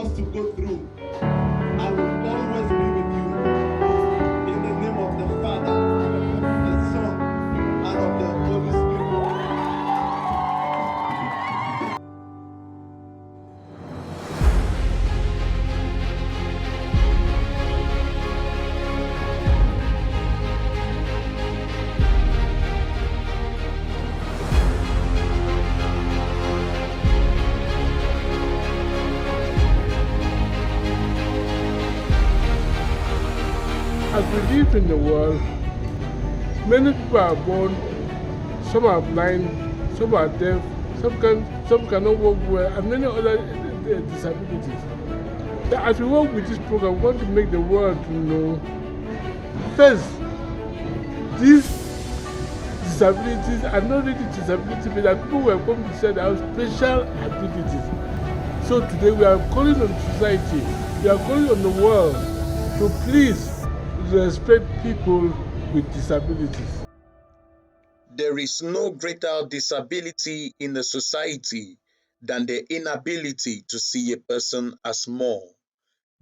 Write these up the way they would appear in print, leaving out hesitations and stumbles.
us to go through, I will always be with you. In the name of the Father, the Son, and of the Holy Spirit. As we live in the world, many people are born, some are blind, some are deaf, some cannot walk well, and many other disabilities. So as we work with this program, we want to make the world to know, first, these disabilities are not really disabilities, but that people who have come to say they have special abilities. So today we are calling on society, we are calling on the world to please respect people with disabilities. There is no greater disability in the society than the inability to see a person as small.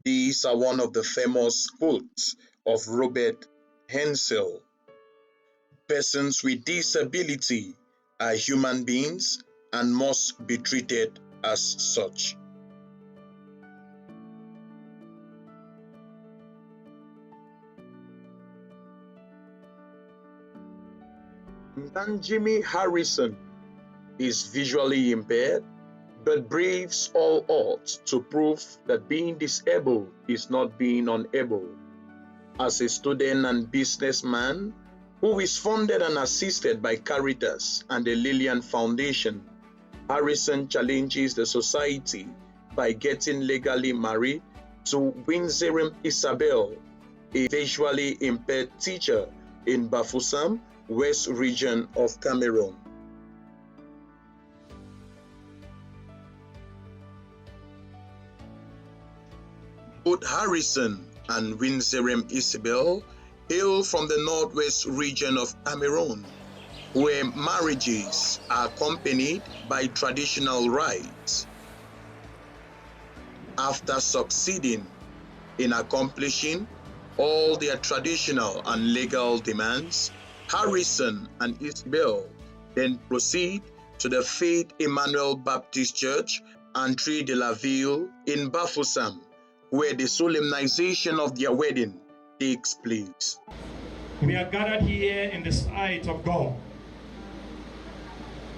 These are one of the famous quotes of Robert Hensel. Persons with disability are human beings and must be treated as such. Jimmy Harrison is visually impaired, but braves all odds to prove that being disabled is not being unable. As a student and businessman who is funded and assisted by Caritas and the Lillian Foundation, Harrison challenges the society by getting legally married to Winzerim Isabel, a visually impaired teacher in Bafoussam, West Region of Cameroon. Both Harrison and Winzerim Isabel hail from the Northwest Region of Cameroon, where marriages are accompanied by traditional rites. After succeeding in accomplishing all their traditional and legal demands, Harrison and Isabel then proceed to the Faith Emmanuel Baptist Church, Entrée de la Ville in Bafoussam, where the solemnization of their wedding takes place. We are gathered here in the sight of God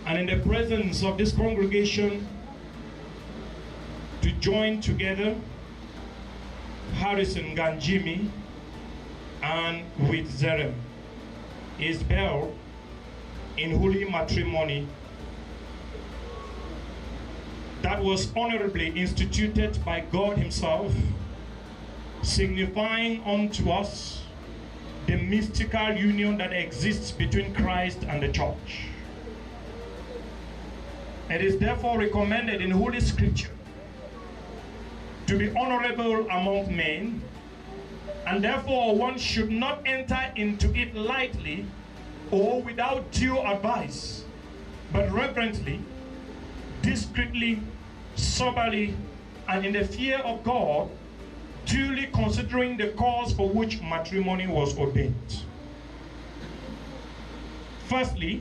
and in the presence of this congregation to join together Harrison Ganjimi and with Zerem Isbel in holy matrimony that was honorably instituted by God Himself, signifying unto us the mystical union that exists between Christ and the church. It is therefore recommended in Holy Scripture to be honorable among men, and therefore one should not enter into it lightly or without due advice, but reverently, discreetly, soberly, and in the fear of God, duly considering the cause for which matrimony was ordained. Firstly,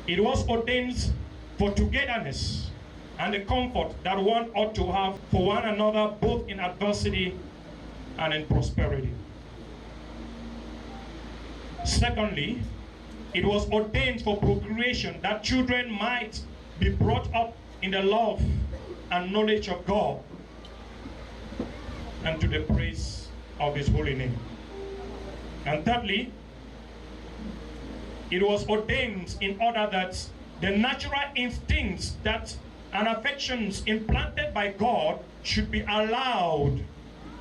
it was ordained for togetherness and the comfort that one ought to have for one another, both in adversity and in prosperity. Secondly, it was ordained for procreation, that children might be brought up in the love and knowledge of God and to the praise of His holy name. And thirdly, it was ordained in order that the natural instincts that and affections implanted by God should be allowed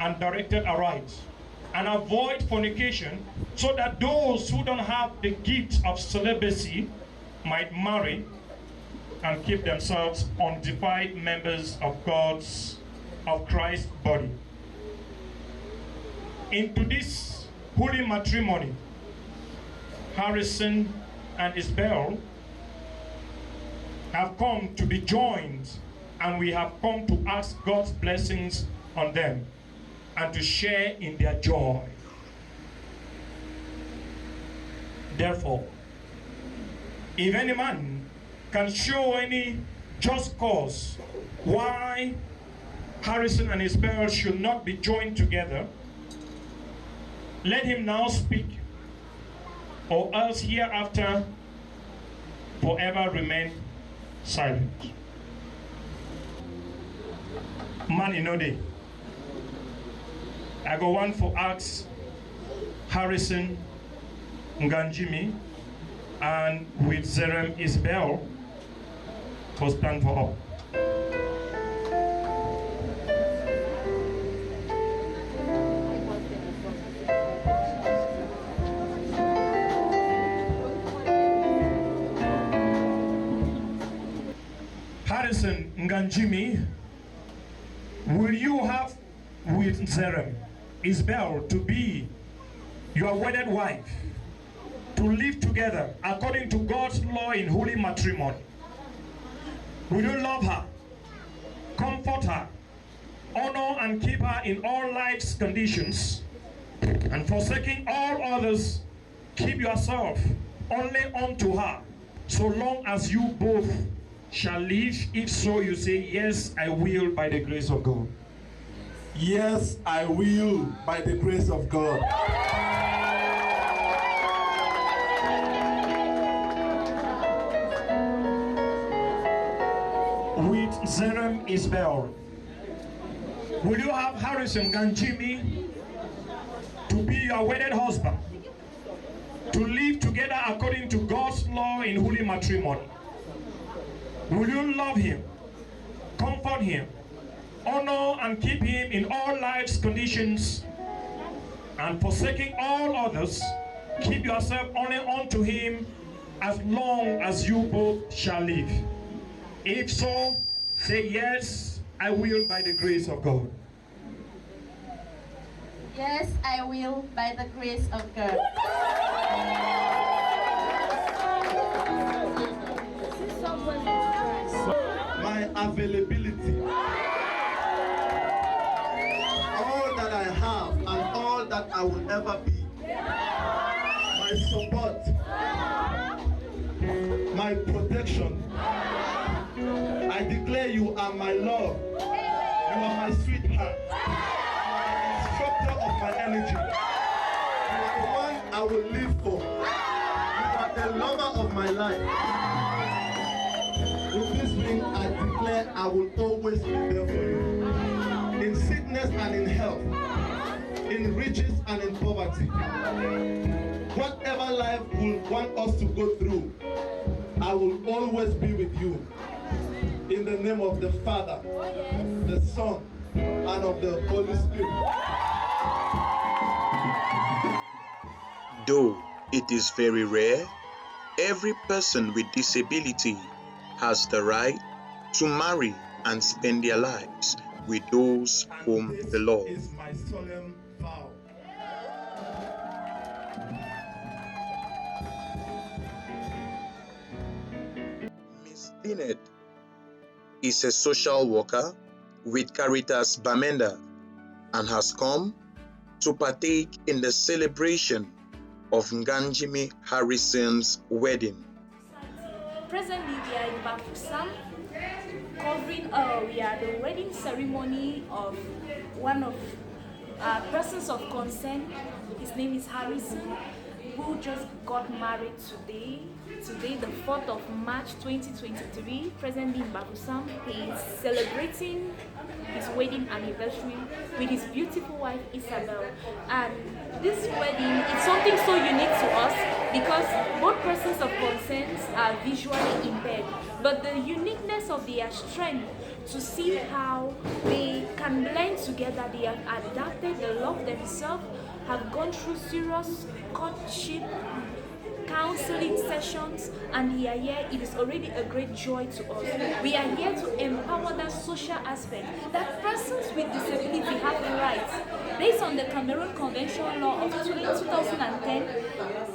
and directed aright, and avoid fornication, so that those who don't have the gift of celibacy might marry and keep themselves undefiled members of Christ's body. Into this holy matrimony, Harrison and Isabel have come to be joined and we have come to ask God's blessings on them and to share in their joy. Therefore, if any man can show any just cause why Harrison and Isabel should not be joined together, let him now speak, or else hereafter forever remain silent. Man in no day. I go one for Acts, Harrison, Nganjimi, and with Zerem Isabel was planned for all. Harrison Nganjimi, will you have with Zerem Isabel to be your wedded wife, to live together according to God's law in holy matrimony? Will you love her, comfort her, honor and keep her in all life's conditions, and forsaking all others, keep yourself only unto her, so long as you both shall live? If so, you say, yes, I will by the grace of God. Yes, I will by the grace of God. With Zerem Isabel, will you have Harrison Ganjimi to be your wedded husband, to live together according to God's law in holy matrimony? Will you love him, comfort him, honor and keep him in all life's conditions, and forsaking all others, keep yourself only unto him as long as you both shall live? If so, say, yes, I will by the grace of God. Yes, I will by the grace of God. My availability, all that I have and all that I will ever be, my support, my protection. I declare you are my love, you are my sweetheart, you are the instructor of my energy, you are the one I will live for, you are the lover of my life. With this ring, I declare I will always be there for you, in sickness and in health, in riches and in poverty. Whatever life will want us to go through, I will always be with you. In the name of the Father, the Son, and of the Holy Spirit. Though it is very rare, every person with disability has the right to marry and spend their lives with those whom And they love. this is my solemn vow. Miss Dinette is a social worker with Caritas Bamenda and has come to partake in the celebration of Nganjimi Harrison's wedding. Presently, we are in Bafusam, covering we are the wedding ceremony of one of persons of concern. His name is Harrison, who just got married today. Today, the 4th of March 2023, presently in Bafusam. He is celebrating his wedding anniversary with his beautiful wife Isabel. And this wedding is something so unique to us because both persons of concern are visually impaired. But the uniqueness of their strength to see how they can blend together, they have adapted, they love themselves, have gone through serious courtship, counseling sessions, and we are here. It is already a great joy to us. We are here to empower that social aspect that persons with disability have rights based on the Cameroon Convention Law of 2010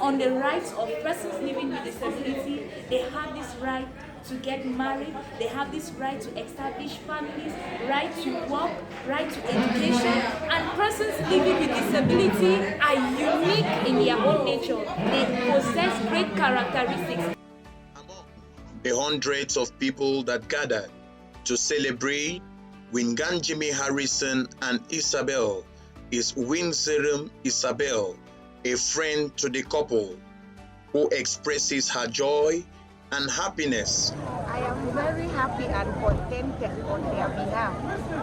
on the rights of persons living with disability. They have this right to get married, they have this right to establish families, right to work, right to education, and persons living with disability are unique in their own nature. They possess great characteristics. The hundreds of people that gathered to celebrate Winganjimi Harrison and Isabel is Winzerum Isabel, a friend to the couple, who expresses her joy and happiness. I am very happy and contented on their behalf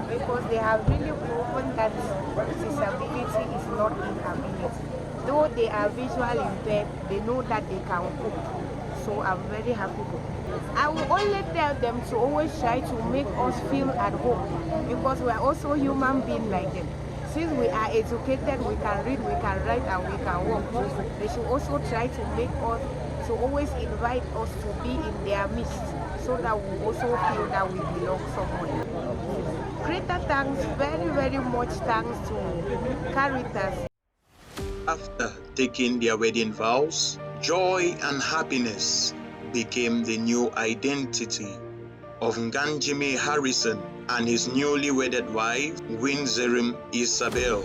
because they have really proven that disability is not inability. Though they are visually impaired, they know that they can cope. So I'm very happy with them. I will only tell them to always try to make us feel at home because we are also human beings like them. Since we are educated, we can read, we can write, and we can walk. They should also try to make us, to always invite us to be in their midst so that we also feel that we belong somewhere. Greater thanks, very, very much thanks to Caritas. After taking their wedding vows, joy and happiness became the new identity of Nganjimi Harrison and his newly wedded wife, Winzerum Isabel.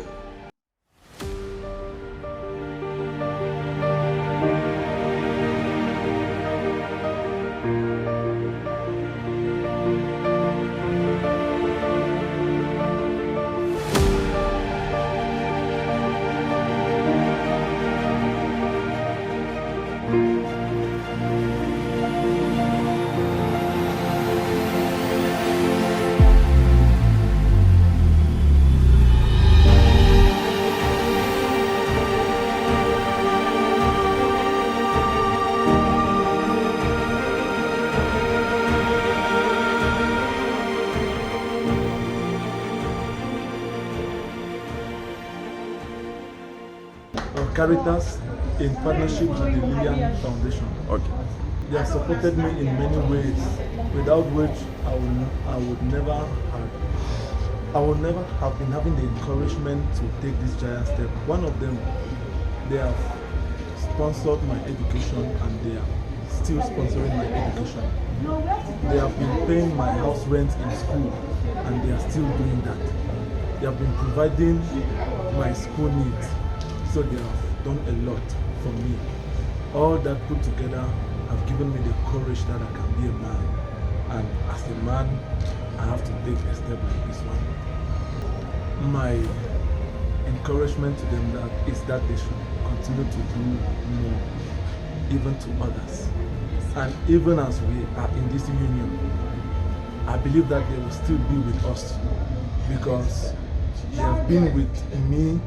Caritas in partnership with the Lillian Foundation. Okay. They have supported me in many ways, without which I would never have been having the encouragement to take this giant step. One of them, they have sponsored my education and they are still sponsoring my education. They have been paying my house rent in school and they are still doing that. They have been providing my school needs. So they have done a lot for me. All that put together have given me the courage that I can be a man. And as a man, I have to take a step like this one. My encouragement to them is that they should continue to do more, even to others. And even as we are in this union, I believe that they will still be with us because they have been with me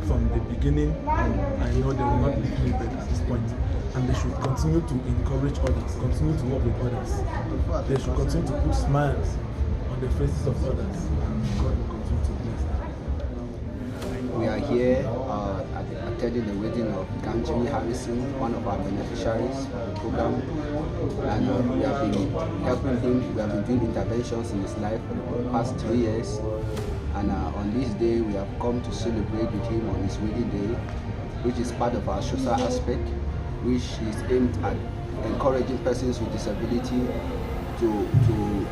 from the beginning, and I know they will not leave me back at this point. And they should continue to encourage others, continue to work with others. They should continue to put smiles on the faces of others, and God will continue to bless them. We are here attending the wedding of Nganjimi Harrison, one of our beneficiaries of the program, and we have been helping him. We have been doing interventions in his life for the past 3 years. And on this day, we have come to celebrate with him on his wedding day, which is part of our social aspect, which is aimed at encouraging persons with disability to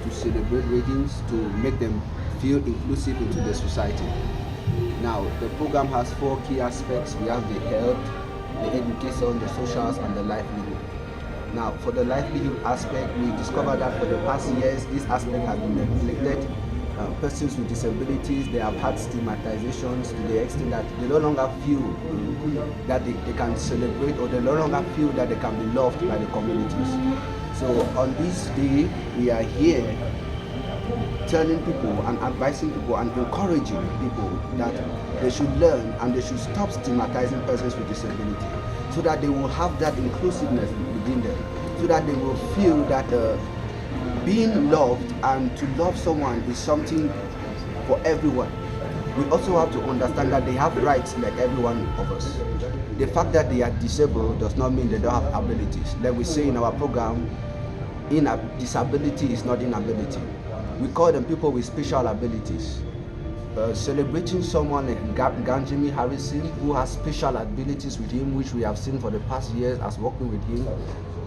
celebrate weddings, to make them feel inclusive into the society. Now, the program has 4 key aspects. We have the health, the education, the socials, and the livelihood. Now, for the livelihood aspect, we discovered that for the past years, this aspect has been neglected. Persons with disabilities, they have had stigmatizations to the extent that they no longer feel that they can celebrate, or they no longer feel that they can be loved by the communities. So on this day, we are here telling people and advising people and encouraging people that they should learn and they should stop stigmatizing persons with disability, so that they will have that inclusiveness within them, so that they will feel that being loved and to love someone is something for everyone. We also have to understand that they have rights like every one of us. The fact that they are disabled does not mean they don't have abilities. Like we say in our program, disability is not inability. We call them people with special abilities. Celebrating someone like Nganjimi Harrison, who has special abilities with him, which we have seen for the past years as working with him,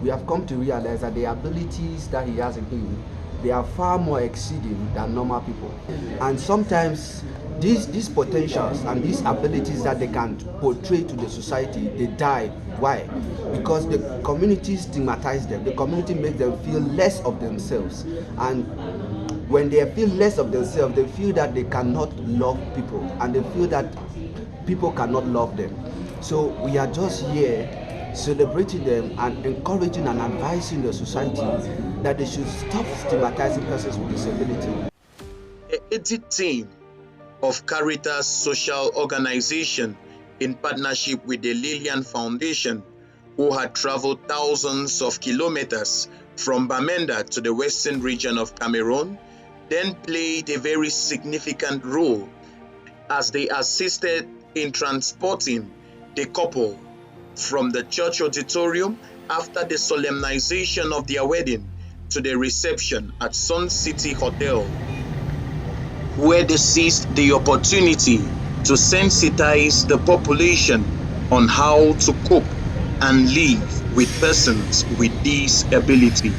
we have come to realize that the abilities that he has in him, they are far more exceeding than normal people. And sometimes these potentials and these abilities that they can portray to the society, they die. Why? Because the community stigmatizes them. The community makes them feel less of themselves. And when they feel less of themselves, they feel that they cannot love people, and they feel that people cannot love them. So we are just here celebrating them and encouraging and advising the society that they should stop stigmatizing persons with disability. The EDID team of Caritas Social Organization, in partnership with the Lillian Foundation, who had traveled thousands of kilometers from Bamenda to the western region of Cameroon, then played a very significant role as they assisted in transporting the couple from the church auditorium after the solemnization of their wedding to the reception at Sun City Hotel, where they seized the opportunity to sensitize the population on how to cope and live with persons with disability.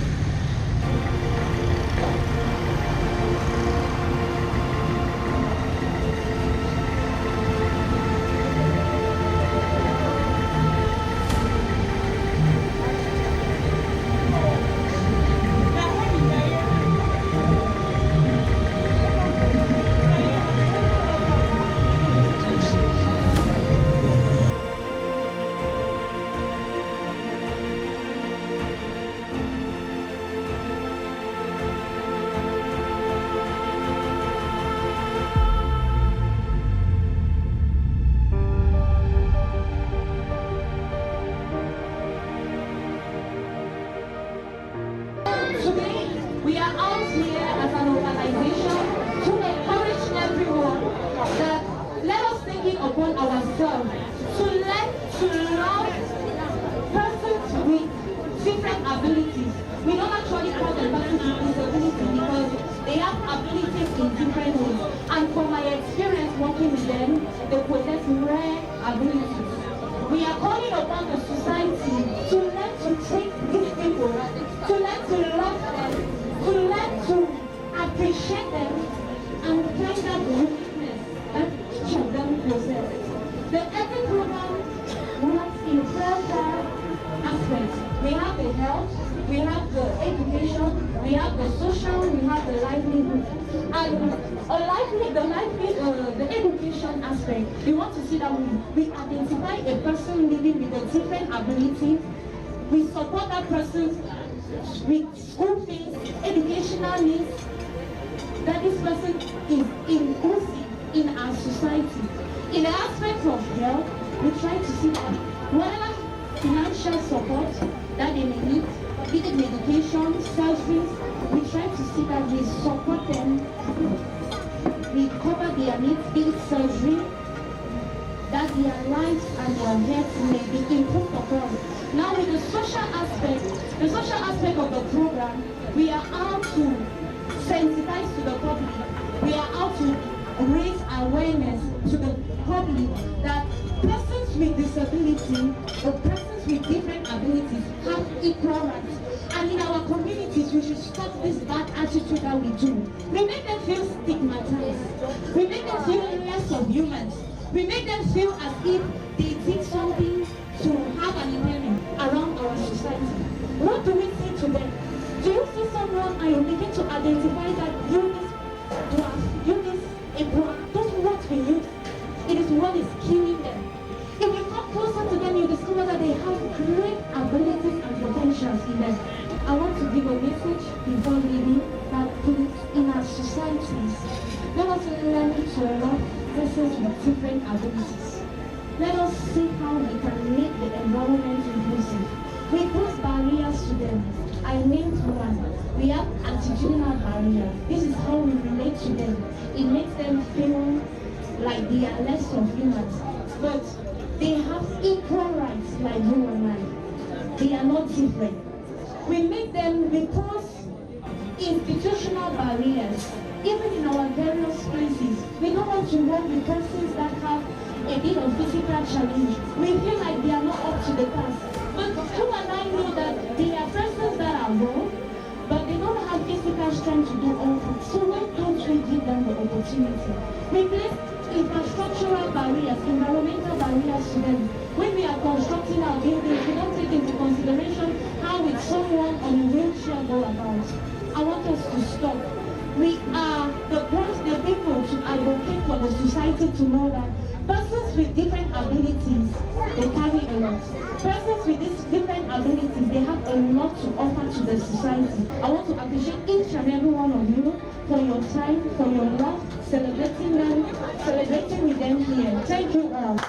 We are out here as an organization to encourage everyone that let us take it upon ourselves to love persons with different abilities. We don't actually call them persons with disability because they have abilities in different ways. And from my experience working with them, they possess rare abilities. We are calling upon the society to learn to take these people, to learn to love them, to learn to appreciate them, and find that uniqueness that each of them possess. The EDID program works in several aspects. We have the health, we have the education, we have the social, we have the livelihood. And the education aspect, we want to see that we identify a person living with a different ability. We support that person with school fees, educational needs, that this person is inclusive in our society. In the aspect of health, we try to see that whatever financial support that they may need, be it medication, surgeries, we try to see that we support them. We cover their needs, be it surgery, that their lives and their health may be improved upon. Now with the social aspect of the program, we are out to sensitize to the public. We are out to raise awareness to the public that persons with disability or persons with different abilities have equal rights. And in our communities, we should stop this bad attitude that we do. We make them feel stigmatized. We make them feel less of humans. We make them feel as if they did something to have an impairment around our society. What do we say to them? Do you see someone and you begin to identify that you this dwarf, you this Abraham, those words we use, it is what is killing them. If you come closer to them, you discover that they have great abilities and potentials in them. I want to give a message before leaving that please, in our societies, let us learn to love persons with different abilities. Let us see how we can make the environment inclusive. We put barriers to them. I named one. We have attitudinal barrier. This is how we relate to them. It makes them feel like they are less of humans. But they have equal rights like you and I. They are not different. We make them because institutional barriers, even in our various places. We don't want to work with persons that have a bit of physical challenge. We feel like they are not up to the task. But you and I know that there are persons that are born, but they don't have physical strength to do all things. So why don't we give them the opportunity? We place infrastructural barriers, environmental barriers to them. When we are constructing our buildings, we don't take into consideration how would someone on a wheelchair go about. I want us to stop. We are the people to advocate for the society to know that persons with different abilities, they carry a lot. Persons with these different abilities, they have a lot to offer to the society. I want to appreciate each and every one of you for your time, for your love, celebrating them, celebrating with them here. Thank you all.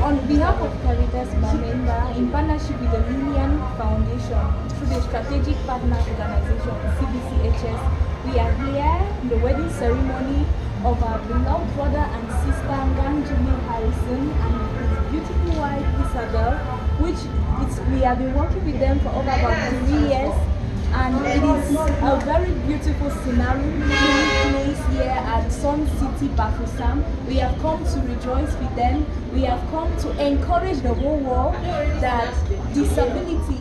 On behalf of Caritas Bamenda, in partnership with the Million Foundation, through the Strategic Partner Organization, CBCHS, we are here in the wedding ceremony of our beloved brother and sister, Jimmy Harrison, and his beautiful wife, Isabel, we have been working with them for over about 3 years. And it is a very beautiful scenario taking place here at Sun City, Bafusam. We have come to rejoice with them. We have come to encourage the whole world that disability